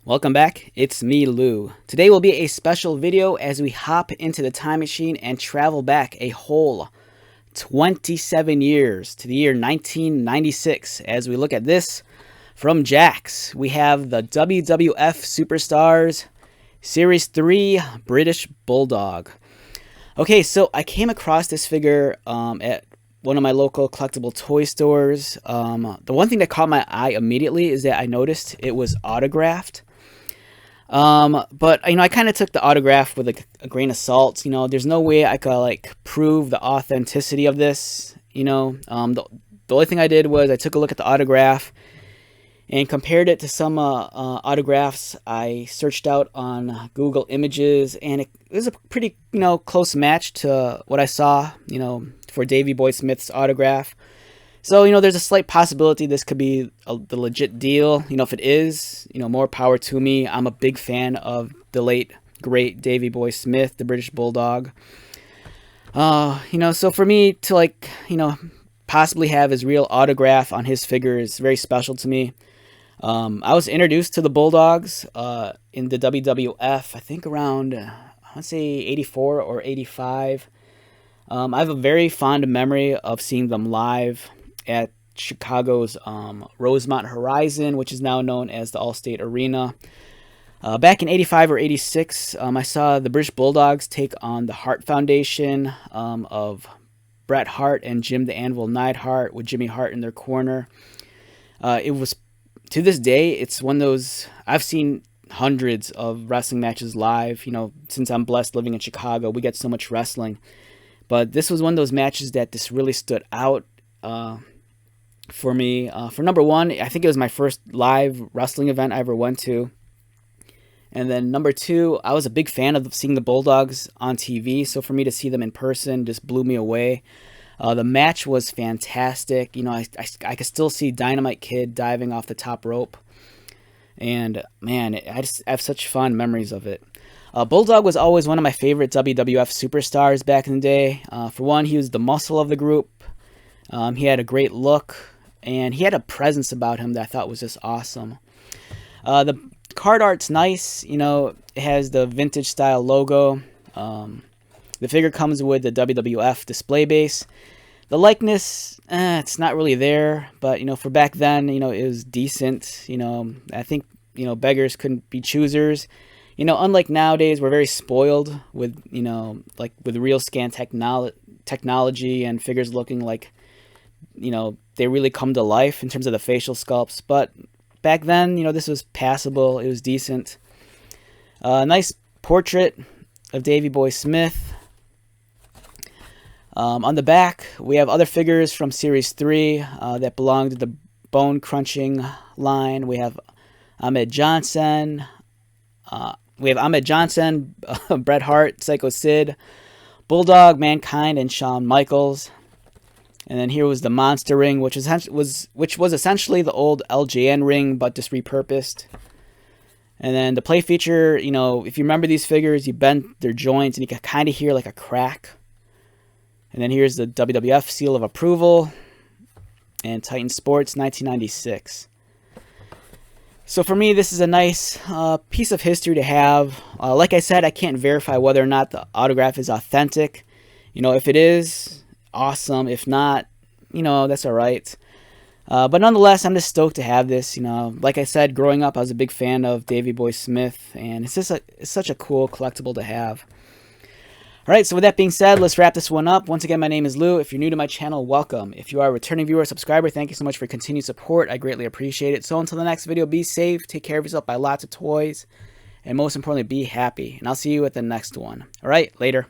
Welcome back, it's me, Lou. Today will be a special video as we hop into the time machine and travel back a whole 27 years to the year 1996 as we look at this from Jakks. We have the WWF Superstars Series 3 British Bulldog. Okay, so I came across this figure at one of my local collectible toy stores. The one thing that caught my eye immediately is that I noticed it was autographed. But I kind of took the autograph with a grain of salt. There's no way I could prove the authenticity of this. The only thing I did was I took a look at the autograph and compared it to some autographs I searched out on Google Images, and it was a pretty close match to what I saw for Davey Boy Smith's autograph. So, there's a slight possibility this could be the legit deal. If it is, more power to me. I'm a big fan of the late, great Davey Boy Smith, the British Bulldog. So for me to, possibly have his real autograph on his figure is very special to me. I was introduced to the Bulldogs in the WWF, I think around, I want to say 84 or 85. I have a very fond memory of seeing them live at Chicago's Rosemont Horizon, which is now known as the Allstate Arena. Back in 85 or 86, I saw the British Bulldogs take on the Hart Foundation of Bret Hart and Jim the Anvil Neidhart, with Jimmy Hart in their corner. It was, to this day, it's one of those, I've seen hundreds of wrestling matches live. Since I'm blessed living in Chicago, we get so much wrestling. But this was one of those matches that just really stood out for me. For number one, I think it was my first live wrestling event I ever went to. And then number two, I was a big fan of seeing the Bulldogs on TV. So for me to see them in person just blew me away. The match was fantastic. I could still see Dynamite Kid diving off the top rope. And man, I have such fond memories of it. Bulldog was always one of my favorite WWF superstars back in the day. For one, he was the muscle of the group. He had a great look, and he had a presence about him that I thought was just awesome. The card art's nice. It has the vintage style logo. The figure comes with the WWF display base. The likeness, it's not really there, but for back then, it was decent. I think beggars couldn't be choosers. Unlike nowadays, we're very spoiled with with real scan technology and figures looking like they really come to life in terms of the facial sculpts. But back then, this was passable. It was decent. Nice portrait of Davey Boy Smith. On the back, we have other figures from Series 3 that belong to the Bone Crunching line. We have Ahmed Johnson. Bret Hart, Psycho Sid, Bulldog, Mankind, and Shawn Michaels. And then here was the Monster Ring, which was essentially the old LJN ring, but just repurposed. And then the play feature, if you remember these figures, you bend their joints and you can kind of hear like a crack. And then here's the WWF seal of approval and Titan Sports 1996. So for me, this is a nice piece of history to have. Like I said, I can't verify whether or not the autograph is authentic. If it is, awesome. If not, that's all right. But nonetheless, I'm just stoked to have this. Like I said, growing up, I was a big fan of Davey Boy Smith, and it's such a cool collectible to have. All right, so with that being said, let's wrap this one up. Once again, my name is Lou. If you're new to my channel, welcome. If you are a returning viewer or subscriber, thank you so much for your continued support. I greatly appreciate it. So until the next video, be safe, take care of yourself, buy lots of toys, and most importantly, be happy. And I'll see you at the next one. All right, later.